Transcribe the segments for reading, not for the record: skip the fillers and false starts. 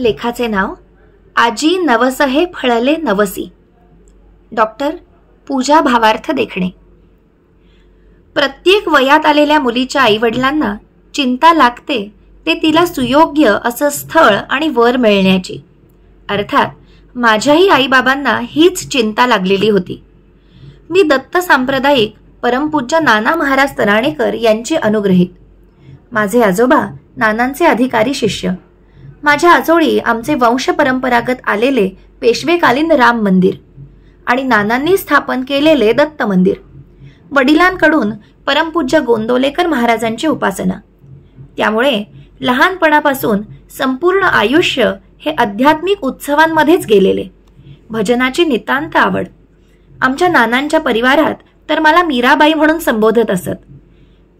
लेखाचे नाव आजी नवसहे फळले नवसी. डॉक्टर पूजा भावार्थ देखणे. प्रत्येक वयात आलेल्या मुलीच्या आईवडिलांना चिंता लागते ते तिला सुयोग्य असं स्थळ आणि वर मिळण्याची. अर्थात माझ्याही आईबाबांना हीच चिंता लागलेली होती. मी दत्त सांप्रदायिक परमपूज्य नाना महाराज तराणेकर यांचे अनुग्रहित. माझे आजोबा नानांचे अधिकारी शिष्य. माझ्या आजोळी आमचे वंश परंपरागत आलेले पेशवेकालीन राम मंदिर आणि नानांनी स्थापन केलेले दत्त मंदिर. वडिलांकडून परमपूज्य गोंदवलेकर महाराजांची उपासना. त्यामुळे लहानपणापासून संपूर्ण आयुष्य हे आध्यात्मिक उत्सवांमध्येच गेलेले. भजनाची नितांत आवड. आमच्या नानांच्या परिवारात तर मला मीराबाई म्हणून संबोधत असत.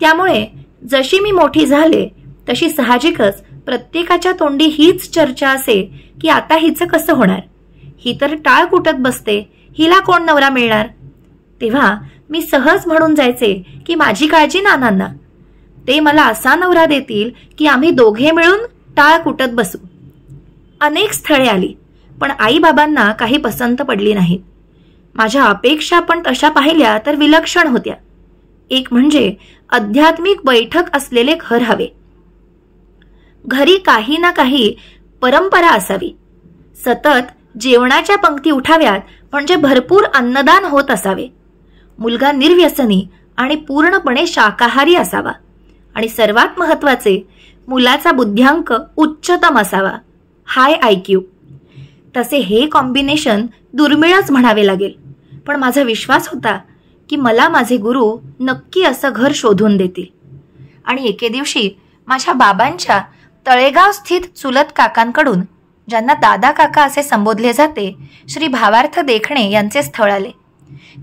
त्यामुळे जशी मी मोठी झाले तशी साहजिकच प्रत्येकाच्या तोंडी हीच चर्चा असे की आता हिचं कसं होणार, ही तर टाळ कुटत बसते, हिला कोण नवरा मिळणार. तेव्हा मी सहज म्हणून जायचे की माझी काळजी नानांना, ते मला असा नवरा देतील की आम्ही दोघे मिळून टाळ कुटत बसू. अनेक स्थळे आली पण आईबाबांना काही पसंत पडली नाहीत. माझ्या अपेक्षा पण तशा पाहिल्या तर विलक्षण होत्या. एक म्हणजे आध्यात्मिक बैठक असलेले घर हवे. घरी काही ना काही परंपरा असावी. सतत जेवणाच्या पंक्ती उठाव्यात म्हणजे भरपूर अन्नदान होत असावे. मुलगा निर्व्यसनी आणि पूर्णपणे शाकाहारी असावा. आणि सर्वात महत्त्वाचे, मुलाचा बुद्ध्यांक उच्चतम असावा, हाय IQ. तसे हे कॉम्बिनेशन दुर्मिळच म्हणावे लागेल. पण माझा विश्वास होता की मला माझे गुरु नक्की असं घर शोधून देतील. आणि एके दिवशी माझ्या बाबांच्या तळेगाव स्थित चुलत काकांकडून, ज्यांना दादा काका असे संबोधले जाते, श्री भावार्थ देखणे यांचे स्थळ आले.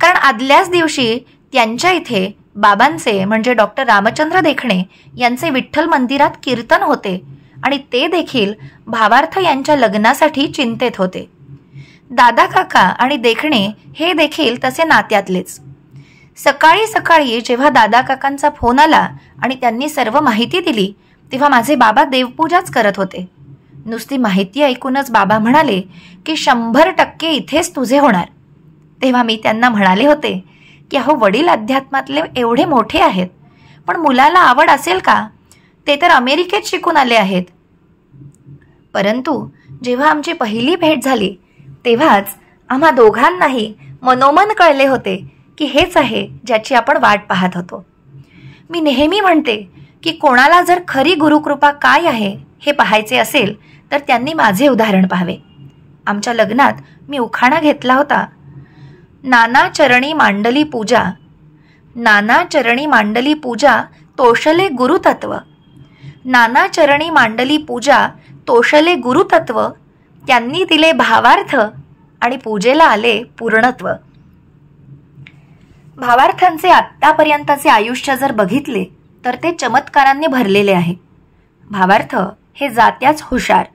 कारण आदल्याच दिवशी त्यांच्या इथे बाबांचे म्हणजे डॉक्टर रामचंद्र देखणे यांचे विठ्ठल मंदिरात कीर्तन होते आणि ते देखील भावार्थ यांच्या लग्नासाठी चिंतेत होते. दादा काका आणि देखणे हे देखील तसे नात्यातलेच. सकाळी सकाळी जेव्हा दादा काकांचा फोन आला आणि त्यांनी सर्व माहिती दिली तेव्हा माझे बाबा देवपूजाच करत होते. नुसती माहिती ऐकूनच बाबा म्हणाले की 100% इथेच तुझे होणार. तेव्हा मी त्यांना म्हणाले होते की अहो वडील अध्यात्मातले एवढे मोठे आहेत, पण मुलाला आवड असेल का, ते तर अमेरिकेत शिकून आले आहेत. परंतु जेव्हा आमची पहिली भेट झाली तेव्हाच आम्हा दोघांनाही मनोमन कळले होते की हेच आहे ज्याची आपण वाट पाहत होतो. मी नेहमी म्हणते की कोणाला जर खरी गुरुकृपा काय आहे हे पाहायचे असेल तर त्यांनी माझे उदाहरण पाहावे. आमच्या लग्नात मी उखाणा घेतला होता, नाना चरणी मांडली पूजा, नाना चरणी मांडली पूजा तोषले गुरुतत्व, नाना चरणी मांडली पूजा तोषले गुरुतत्व, त्यांनी दिले भावार्थ आणि पूजेला आले पूर्णत्व. भावार्थांचे आत्तापर्यंतचे आयुष्य जर बघितले तर ते चमत्कारांनी भरलेले आहे. भावार्थ हे जात्याच हुशार.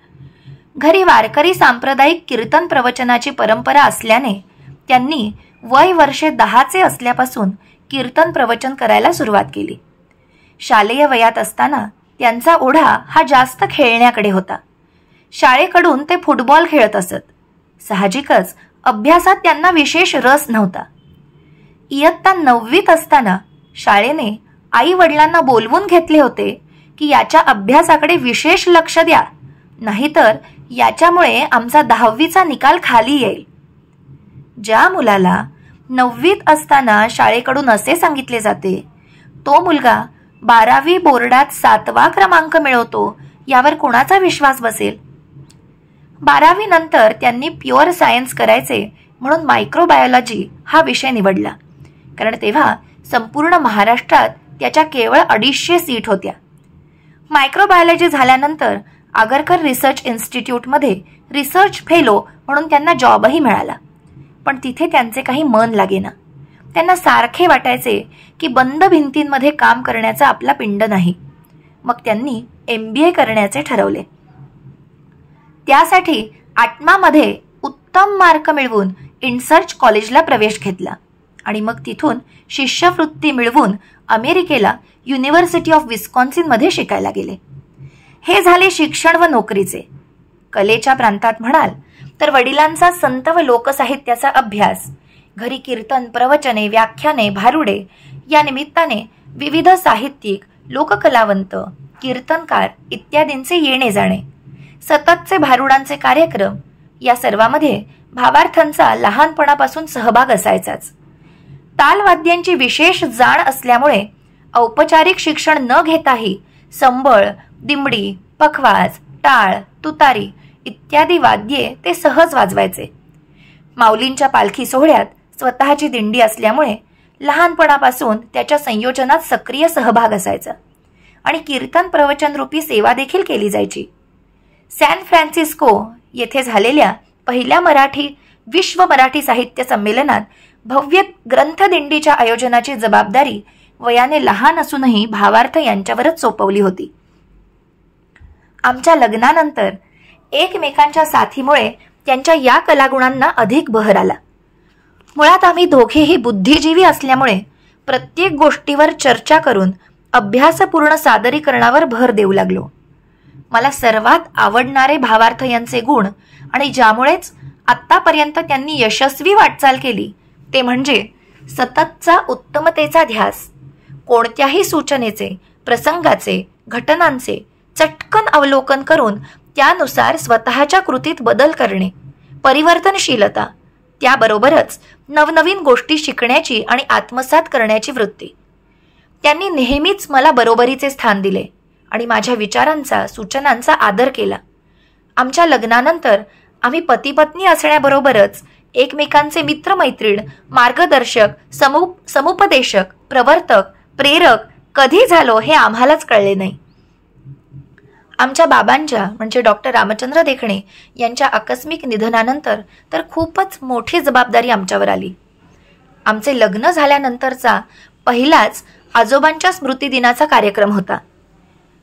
घरी वारकरी सांप्रदायिक कीर्तन प्रवचनाची परंपरा असल्याने त्यांनी वय वर्षे 10चे असल्यापासून कीर्तन प्रवचन करायला सुरुवात केली. शालेय वयात असताना त्यांचा ओढा हा जास्त खेळण्याकडे होता. शाळेकडून ते फुटबॉल खेळत असत. साहजिकच अभ्यासात त्यांना विशेष रस नव्हता. इयत्ता 9वीत असताना शाळेने आई वडिलांना बोलवून घेतले होते की याच्या अभ्यासाकडे विशेष लक्ष द्या, नाहीतर याच्यामुळे आमचा 10वीचा निकाल खाली येईल. ज्या मुलाला 9वीत असताना शाळेकडून असे सांगितले जाते तो मुलगा 12वी बोर्डात 7वा क्रमांक मिळवतो यावर कोणाचा विश्वास बसेल. 12वी नंतर त्यांनी प्युअर सायन्स करायचे म्हणून मायक्रोबायोलॉजी हा विषय निवडला. कारण तेव्हा संपूर्ण महाराष्ट्रात त्याच्या केवळ 250 सीट होत्या. मायक्रोबायोलॉजी झाल्यानंतर आगरकर रिसर्च इन्स्टिट्यूटमध्ये रिसर्च फेलो म्हणून त्यांना जॉबही मिळाला. पण तिथे त्यांचे काही मन लागेना. त्यांना सारखे वाटायचे की बंद भिंतींमध्ये काम करण्याचा आपला पिंड नाही. मग त्यांनी MBA करण्याचे ठरवले. त्यासाठी आटमामध्ये उत्तम मार्क मिळवून इन्सर्च कॉलेजला प्रवेश घेतला आणि मग तिथून शिष्यवृत्ती मिळवून अमेरिकेला युनिव्हर्सिटी ऑफ विस्कॉन्सिन मध्ये शिकायला गेले. हे झाले शिक्षण व नोकरीचे. कलेच्या प्रांतात म्हणाल तर वडिलांचा संत व लोकसाहित्याचा अभ्यास, घरी कीर्तन, प्रवचने, व्याख्याने, भारुडे या निमित्ताने विविध साहित्यिक, लोककलावंत, कीर्तनकार इत्यादींचे येणे जाणे, सततचे भारुडांचे कार्यक्रम या सर्वांमध्ये भावार्थांचा लहानपणापासून सहभाग असायचाच. तालवाद्यांची विशेष जाण असल्यामुळे औपचारिक शिक्षण न घेताही संबळ, दिमडी, पखवाज, टाळ, तुतारी इत्यादी वाद्ये ते सहज वाजवायचे. माऊलींच्या पालखी सोहळ्यात स्वतःची दिंडी असल्यामुळे लहानपणापासून त्याच्या संयोजनात सक्रिय सहभाग असायचा आणि कीर्तन प्रवचन रूपी सेवा देखील केली जायची. सॅन फ्रान्सिस्को येथे झालेल्या पहिल्या विश्व मराठी साहित्य संमेलनात भव्य ग्रंथदिंडीच्या आयोजनाची जबाबदारी वयाने लहान असूनही भावार्थ यांच्यावरच सोपवली होती. आमच्या लग्नानंतर एकमेकांच्या साथीमुळे त्यांच्या या कलागुणांना अधिक बहर आला. मुळात आम्ही दोघेही बुद्धिजीवी असल्यामुळे प्रत्येक गोष्टीवर चर्चा करून अभ्यासपूर्ण सादरीकरणावर भर देऊ लागलो. मला सर्वात आवडणारे भावार्थ यांचे गुण आणि ज्यामुळेच आत्तापर्यंत त्यांनी यशस्वी वाटचाल केली ते म्हणजे सततचा उत्तमतेचा ध्यास, कोणत्याही सूचनेचे, प्रसंगाचे, घटनांचे चटकन अवलोकन करून त्यानुसार स्वतःच्या कृतीत बदल करणे, परिवर्तनशीलता, त्याबरोबरच नवनवीन गोष्टी शिकण्याची आणि आत्मसात करण्याची वृत्ती. त्यांनी नेहमीच मला बरोबरीचे स्थान दिले आणि माझ्या विचारांचा, सूचनांचा आदर केला. आमच्या लग्नानंतर आम्ही पती-पत्नी असण्याबरोबरच एकमेकांचे मित्रमैत्रीण, मार्गदर्शक, समुपदेशक, प्रवर्तक, प्रेरक कधी झालो हे आम्हालाच कळले नाही. आमच्या बाबांच्या म्हणजे डॉक्टर रामचंद्र देखणे यांच्या आकस्मिक निधनानंतर तर खूपच मोठी जबाबदारी आमच्यावर आली. आमचे लग्न झाल्यानंतरचा पहिलाच आजोबांच्या स्मृतिदिनाचा कार्यक्रम होता.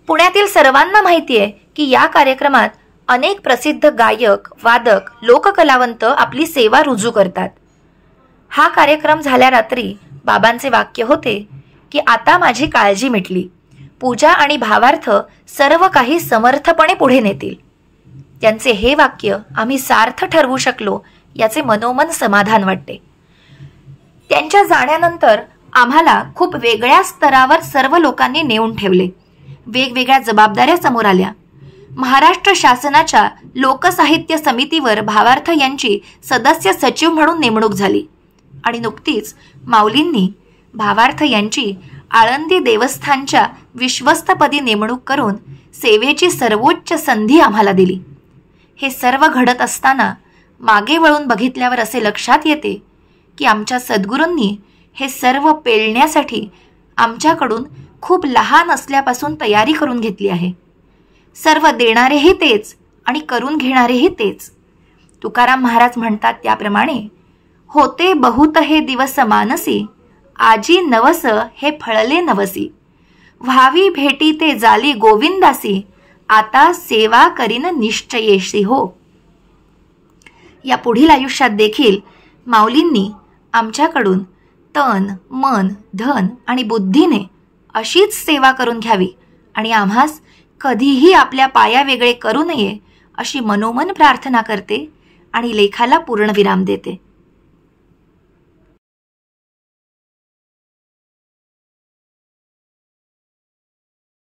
पुण्यातील सर्वांना माहिती आहे की या कार्यक्रमात अनेक प्रसिद्ध गायक, वादक, लोककलावंत आपली सेवा रुजू करतात. हा कार्यक्रम झाल्या रात्री बाबांचे वाक्य होते की आता माझी काळजी मिटली, पूजा आणि भावार्थ सर्व काही समर्थपणे पुढे नेतील. त्यांचे हे वाक्य आम्ही सार्थ ठरवू शकलो याचे मनोमन समाधान वाटते. त्यांच्या जाण्यानंतर आम्हाला खूप वेगळ्या स्तरावर सर्व लोकांनी नेऊन ठेवले. वेगवेगळ्या जबाबदाऱ्या समोर आल्या. महाराष्ट्र शासनाच्या लोकसाहित्य समितीवर भावार्थ यांची सदस्य सचिव म्हणून नेमणूक झाली आणि नुकतीच माऊलींनी भावार्थ यांची आळंदी देवस्थानच्या विश्वस्तपदी नेमणूक करून सेवेची सर्वोच्च संधी आम्हाला दिली. हे सर्व घडत असताना मागे वळून बघितल्यावर असे लक्षात येते की आमच्या सद्गुरूंनी हे सर्व पेलण्यासाठी आमच्याकडून खूप लहान असल्यापासून तयारी करून घेतली आहे. सर्व देणारेही तेच आणि करून घेणारेही तेच. तुकाराम महाराज म्हणतात त्याप्रमाणे, होते बहुत हे दिवस मानसी, आजी नवस हे फळले नवसी, व्हावी भेटी ते जाली गोविंदासी, आता सेवा करीन निश्चयेशी हो. या पुढील आयुष्यात देखील माऊलींनी आमच्याकडून तन, मन, धन आणि बुद्धीने अशीच सेवा करून घ्यावी आणि आम्हास कधीही आपल्या पाया वेगळे करू नये अशी मनोमन प्रार्थना करते आणि लेखाला पूर्णविराम देते.